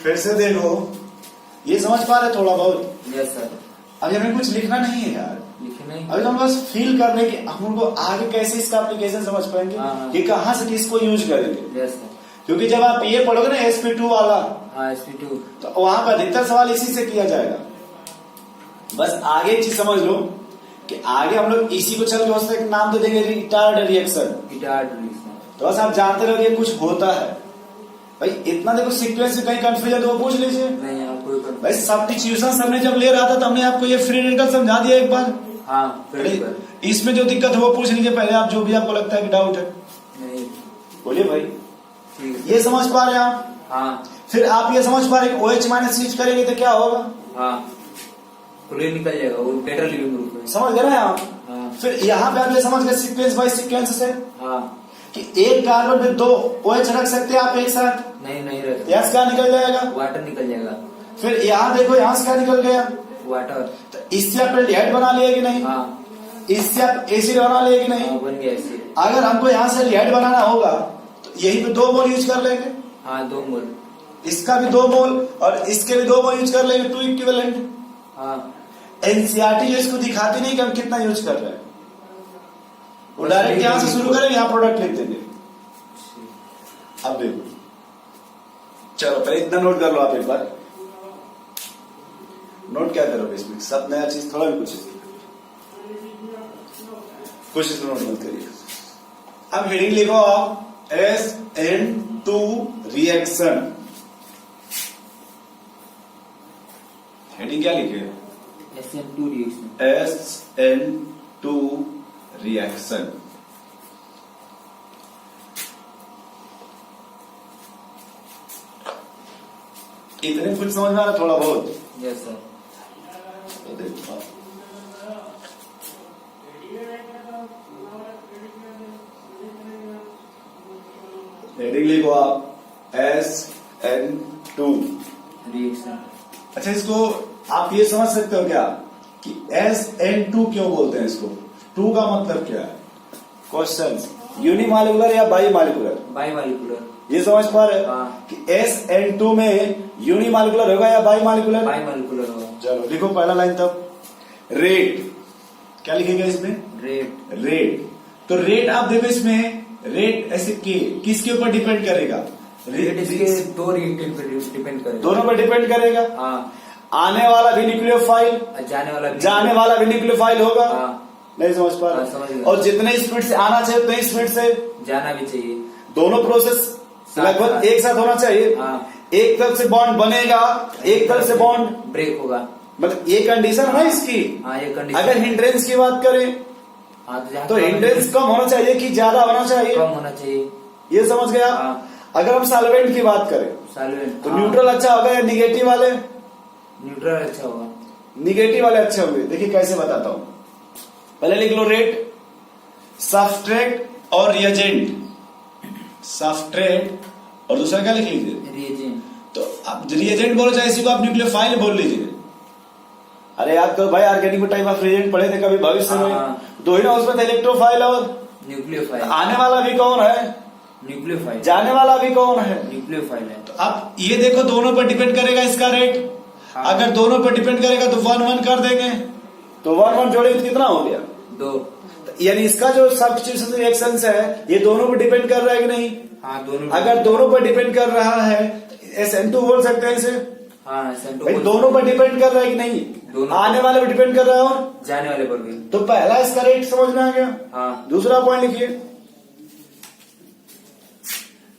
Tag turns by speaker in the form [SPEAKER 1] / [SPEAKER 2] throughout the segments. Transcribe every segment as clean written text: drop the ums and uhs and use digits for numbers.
[SPEAKER 1] फिर से देखो, ये समझ पा रहे थोड़ा बहुत?
[SPEAKER 2] Yes sir.
[SPEAKER 1] अभी हमें कुछ लिखना नहीं है यार,
[SPEAKER 2] लिखे नहीं।
[SPEAKER 1] अभी हम बस फील करने की, हम उनको आगे कैसे इसका एप्लीकेशन समझ पाएंगे कि कहाँ से किसको यूज करेंगे।
[SPEAKER 2] Yes sir.
[SPEAKER 1] क्योंकि जब आप ये पढ़ोगे ना SP2 वाला,
[SPEAKER 2] हाँ SP2,
[SPEAKER 1] तो वहां पर अधिकतर सवाल इसी से किया जाएगा। बस आगे एक चीज समझ लो कि आगे हम लोग इसी को चल के उससे एक नाम तो देंगे, रिटार्ड रिएक्शन।
[SPEAKER 2] Retard reaction.
[SPEAKER 1] तो बस आप जानते रहो कि कुछ होता है भाई। इतना देखो सीक्वेंस में कहीं कंफ्यूजन तो वो पूछ लीजिए।
[SPEAKER 2] नहीं यहाँ कोई
[SPEAKER 1] भाई सब्स्टिट्यूशन हमने जब ले रहा था तो हमने आपको ये फ्री रेडिकल समझा दिया एक बार।
[SPEAKER 2] हाँ
[SPEAKER 1] इसमें जो दिक्कत है वो पूछ लीजिए पहले आप, जो भी आपको लगता है कि डाउट है।
[SPEAKER 2] नहीं
[SPEAKER 1] बोलिए भाई,
[SPEAKER 2] ठीक है।
[SPEAKER 1] ये समझ पा रहे हैं आप?
[SPEAKER 2] हाँ।
[SPEAKER 1] फिर आप ये समझ पा रहे हैं OH माइनस यूज करेंगे तो क्या होगा?
[SPEAKER 2] हाँ क्लोरीन निकल जाएगा, वो बेटर लिविंग ग्रुप है।
[SPEAKER 1] समझ गए ना आप?
[SPEAKER 2] हाँ।
[SPEAKER 1] फिर यहाँ पे आप ये समझ गए सीक्वेंस बाय सीक्वेंस से
[SPEAKER 2] हाँ
[SPEAKER 1] कि एक कार्बन में 2 OH रख सकते हैं आप एक साथ।
[SPEAKER 2] नहीं रखते।
[SPEAKER 1] यहाँ से क्या निकल जाएगा?
[SPEAKER 2] वाटर निकल जाएगा।
[SPEAKER 1] फिर यहाँ देखो, यहाँ से क्या निकल गया?
[SPEAKER 2] वाटर।
[SPEAKER 1] तो इससे आप एल्डिहाइड बना लिए कि नहीं?
[SPEAKER 2] हाँ।
[SPEAKER 1] इससे आप एसिड बना लिए कि नहीं?
[SPEAKER 2] हाँ, बन गया एसिड।
[SPEAKER 1] अगर हमको यहाँ से एल्डिहाइड बनाना होगा तो यही पे 2 मोल यूज कर लेंगे।
[SPEAKER 2] हाँ 2 मोल।
[SPEAKER 1] इसका भी 2 मोल और इसके भी 2 मोल यूज कर लेंगे, 2 इक्विवेलेंट।
[SPEAKER 2] हाँ।
[SPEAKER 1] एनसीईआरटी जो इसको दिखाती नहीं कि हम कितना यूज कर रहे हैं, वो डायरेक्ट यहां से शुरू करेंगे, यहाँ प्रोडक्ट लिख देंगे। अब देखो, चलो पहले इतना नोट कर लो आप एक बार। नोट क्या करोगे इसमें? सब नया चीज थोड़ा भी कुछ नोट मत करिए। अब हेडिंग लिखो आप, SN2 रिएक्शन। हेडिंग क्या लिखे?
[SPEAKER 2] SN2 reaction.
[SPEAKER 1] SN2 reaction. इतने कुछ समझ में आ रहा थोड़ा बहुत?
[SPEAKER 2] Yes sir.
[SPEAKER 1] तो देखो आप, हेडिंग लिखो आप, SN2
[SPEAKER 2] रिएक्शन।
[SPEAKER 1] अच्छा, इसको आप ये समझ सकते हो क्या कि SN2 क्यों बोलते हैं इसको? 2 का मतलब क्या है? क्वेश्चन, यूनिमॉलिक्यूलर या बाईमॉलिक्यूलर?
[SPEAKER 2] बाईमॉलिक्यूलर।
[SPEAKER 1] ये समझ पा रहे हैं
[SPEAKER 2] हाँ।
[SPEAKER 1] कि SN2 में यूनिमॉलिक्यूलर होगा या बाईमॉलिक्यूलर?
[SPEAKER 2] बाईमॉलिक्यूलर होगा।
[SPEAKER 1] चलो लिखो पहला लाइन तब। रेट, क्या लिखेगा इसमें?
[SPEAKER 2] रेट।
[SPEAKER 1] रेट। तो रेट आप देखो इसमें, रेट ऐसे किसके ऊपर डिपेंड करेगा?
[SPEAKER 2] रेट इसके 2 रिएक्टेंट पर डिपेंड करेगा।
[SPEAKER 1] दोनों पर डिपेंड करेगा।
[SPEAKER 2] हाँ।
[SPEAKER 1] आने वाला भी न्यूक्लियोफाइल, जाने वाला भी न्यूक्लियोफाइल होगा।
[SPEAKER 2] हाँ।
[SPEAKER 1] नहीं समझ पा रहे?
[SPEAKER 2] समझ गया।
[SPEAKER 1] और जितने स्पीड से आना चाहिए उतने स्पीड से
[SPEAKER 2] जाना भी चाहिए।
[SPEAKER 1] दोनों प्रोसेस लगभग एक साथ होना चाहिए।
[SPEAKER 2] हाँ।
[SPEAKER 1] एक तरफ से बॉन्ड बनेगा, एक तरफ से बॉन्ड
[SPEAKER 2] ब्रेक होगा।
[SPEAKER 1] मतलब ये कंडीशन है ना इसकी।
[SPEAKER 2] हाँ ये कंडीशन।
[SPEAKER 1] अगर हिंड्रेंस की बात करें
[SPEAKER 2] हाँ
[SPEAKER 1] तो हिंड्रेंस कम होना चाहिए कि ज्यादा होना चाहिए?
[SPEAKER 2] कम होना चाहिए।
[SPEAKER 1] ये समझ गया।
[SPEAKER 2] हाँ।
[SPEAKER 1] अगर हम सॉल्वेंट की बात करें
[SPEAKER 2] सॉल्वेंट
[SPEAKER 1] तो न्यूट्रल अच्छा होगा या निगेटिव वाले?
[SPEAKER 2] न्यूट्रल अच्छा होगा।
[SPEAKER 1] निगेटिव वाले अच्छे होंगे। देखिए कैसे बताता हूं, पहले लिख लो रेट, सब्सट्रेट और रिएजेंट। सब्सट्रेट और दूसरा क्या लिख लीजिए?
[SPEAKER 2] रिएजेंट।
[SPEAKER 1] तो आप रिएजेंट बोलो चाहे इसी को आप न्यूक्लियोफाइल बोल लीजिए। अरे याद करो भाई, ऑर्गेनिक टाइप ऑफ रिएजेंट पढ़े थे कभी भविष्य में? दो ही ना उसमें, इलेक्ट्रोफाइल और
[SPEAKER 2] न्यूक्लियोफाइल।
[SPEAKER 1] आने वाला भी कौन है?
[SPEAKER 2] न्यूक्लियोफाइल।
[SPEAKER 1] जाने वाला भी कौन है?
[SPEAKER 2] न्यूक्लियोफाइल है।
[SPEAKER 1] तो अब ये देखो, दोनों पर डिपेंड करेगा इसका रेट।
[SPEAKER 2] हाँ।
[SPEAKER 1] अगर दोनों पर डिपेंड करेगा तो 1-1 कर देंगे, तो 1-1 जोड़ेंगे तो कितना हो गया?
[SPEAKER 2] 2।
[SPEAKER 1] यानी इसका जो सब्स्टिट्यूशन रिएक्शंस है ये दोनों पर डिपेंड कर रहा है कि नहीं?
[SPEAKER 2] हाँ दोनों।
[SPEAKER 1] अगर दोनों पर डिपेंड कर रहा है SN2 बोल सकते हैं इसे।
[SPEAKER 2] हाँ SN2
[SPEAKER 1] भाई दोनों पर डिपेंड कर रहा है कि नहीं?
[SPEAKER 2] दोनों।
[SPEAKER 1] आने वाले पर डिपेंड कर रहा है और
[SPEAKER 2] जाने वाले पर भी।
[SPEAKER 1] तो पहला इसका रेट समझ में आ गया।
[SPEAKER 2] हाँ।
[SPEAKER 1] दूसरा पॉइंट लिखिए,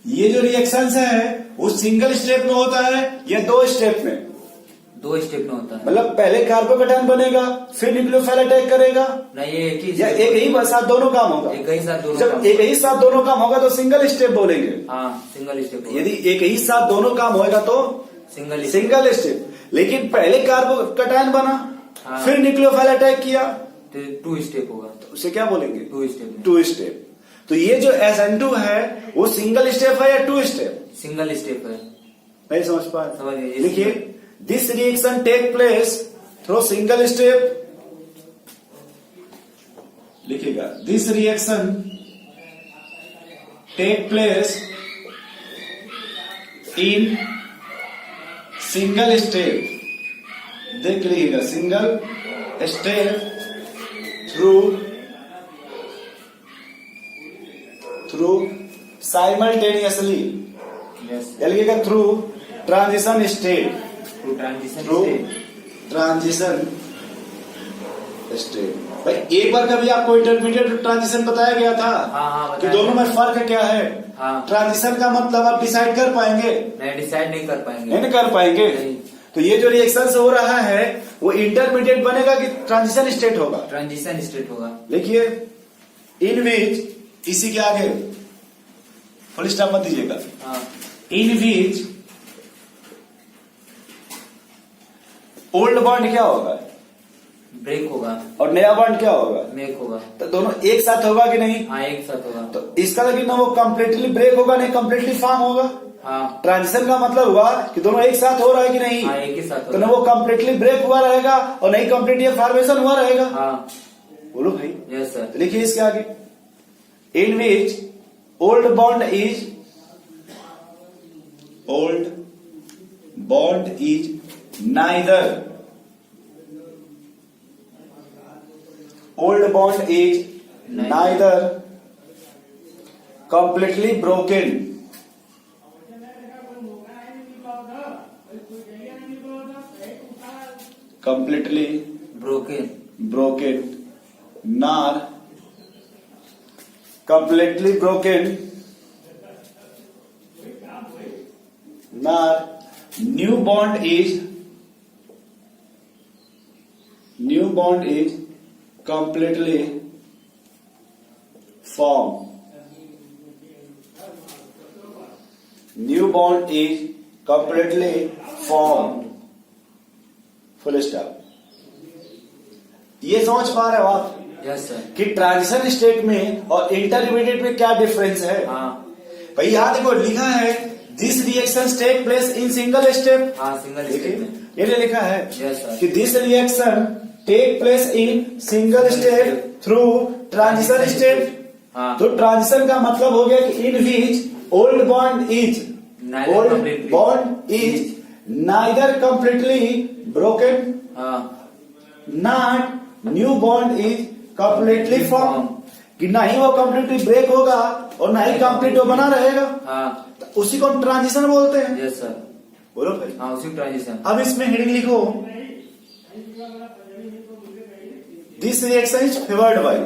[SPEAKER 1] ये जो रिएक्शंस है वो सिंगल स्टेप में होता है या 2 स्टेप में?
[SPEAKER 2] 2 स्टेप में होता है।
[SPEAKER 1] मतलब पहले कार्बोकैटायन बनेगा फिर न्यूक्लियोफाइल अटैक करेगा,
[SPEAKER 2] नहीं ये एक ही
[SPEAKER 1] या एक ही साथ दोनों काम होगा?
[SPEAKER 2] एक ही साथ दोनों
[SPEAKER 1] जब
[SPEAKER 2] काम।
[SPEAKER 1] एक ही साथ दोनों काम होगा तो सिंगल स्टेप बोलेंगे।
[SPEAKER 2] हाँ सिंगल स्टेप।
[SPEAKER 1] यदि एक ही साथ दोनों काम होगा तो सिंगल स्टेप। लेकिन पहले कार्बोकैटायन बना,
[SPEAKER 2] हाँ।
[SPEAKER 1] फिर न्यूक्लियोफाइल अटैक किया
[SPEAKER 2] तो 2 स्टेप होगा।
[SPEAKER 1] तो उसे क्या बोलेंगे?
[SPEAKER 2] 2 स्टेप।
[SPEAKER 1] 2 स्टेप। तो ये जो SN2 है वो सिंगल स्टेप है या 2 स्टेप?
[SPEAKER 2] सिंगल स्टेप है।
[SPEAKER 1] नहीं समझ पा रहे?
[SPEAKER 2] समझ गए।
[SPEAKER 1] लिखिए, this reaction take place through single step. लिखिएगा, this reaction take place in single step, देख लीजिएगा, single step through simultaneously,
[SPEAKER 2] yes
[SPEAKER 1] लिखिएगा through transition state,
[SPEAKER 2] through transition
[SPEAKER 1] through transition state. भाई एक बार कभी आपको इंटरमीडिएट ट्रांजिशन बताया गया था
[SPEAKER 2] हाँ,
[SPEAKER 1] कि
[SPEAKER 2] बताया
[SPEAKER 1] दोनों में फर्क क्या है?
[SPEAKER 2] हाँ।
[SPEAKER 1] ट्रांजिशन का मतलब आप डिसाइड कर पाएंगे?
[SPEAKER 2] नहीं, डिसाइड नहीं कर पाएंगे।
[SPEAKER 1] नहीं कर पाएंगे।
[SPEAKER 2] नहीं।
[SPEAKER 1] तो ये जो रिएक्शन हो रहा है वो इंटरमीडिएट बनेगा कि ट्रांजिशन स्टेट होगा?
[SPEAKER 2] ट्रांजिशन स्टेट होगा।
[SPEAKER 1] देखिए, इन विच, इसी के आगे फुल स्टॉप मत दीजिएगा,
[SPEAKER 2] हाँ,
[SPEAKER 1] इन विच ओल्ड बॉन्ड क्या होगा
[SPEAKER 2] ब्रेक होगा
[SPEAKER 1] और नया बॉन्ड क्या होगा?
[SPEAKER 2] मेक होगा।
[SPEAKER 1] तो दोनों एक साथ होगा कि नहीं?
[SPEAKER 2] हाँ, एक साथ होगा।
[SPEAKER 1] तो इसका लेकिन ना वो कम्प्लीटली ब्रेक होगा नहीं कम्प्लीटली फॉर्म होगा।
[SPEAKER 2] हाँ,
[SPEAKER 1] ट्रांजिशन का मतलब हुआ कि दोनों एक साथ हो रहा है कि नहीं?
[SPEAKER 2] हाँ, एक ही साथ
[SPEAKER 1] तो ना
[SPEAKER 2] होगा।
[SPEAKER 1] वो कम्प्लीटली ब्रेक हुआ रहेगा और नहीं कम्प्लीटली फॉर्मेशन हुआ रहेगा।
[SPEAKER 2] हाँ,
[SPEAKER 1] बोलो भाई।
[SPEAKER 2] Yes sir.
[SPEAKER 1] तो लिखिए इसके आगे, in which old bond is neither, old bond is neither completely broken
[SPEAKER 2] broken
[SPEAKER 1] nor completely broken nor new bond is completely formed. New bond is completely formed. Full stop. ये समझ पा रहे हो आप
[SPEAKER 2] यस सर।
[SPEAKER 1] कि transition state में और intermediate में क्या डिफरेंस है?
[SPEAKER 2] हाँ,
[SPEAKER 1] भाई यहां देखो लिखा है this reaction take place in single step.
[SPEAKER 2] हाँ, सिंगल स्टेप में।
[SPEAKER 1] ये लिखा है
[SPEAKER 2] यस सर।
[SPEAKER 1] कि this reaction take place in single step through transition step.
[SPEAKER 2] हाँ,
[SPEAKER 1] तो ट्रांजिशन का मतलब हो गया कि in which old bond is neither completely broken
[SPEAKER 2] हाँ,
[SPEAKER 1] not new bond is completely form, कि ना ही वो कंप्लीटली ब्रेक होगा और ना ही कंप्लीट वो बना रहेगा।
[SPEAKER 2] हाँ,
[SPEAKER 1] तो उसी को हम ट्रांजिशन बोलते हैं।
[SPEAKER 2] Yes sir.
[SPEAKER 1] बोलो भाई।
[SPEAKER 2] हाँ, उसी ट्रांजिशन।
[SPEAKER 1] अब इसमें हेडिंग लिखो, this reaction is favoured bye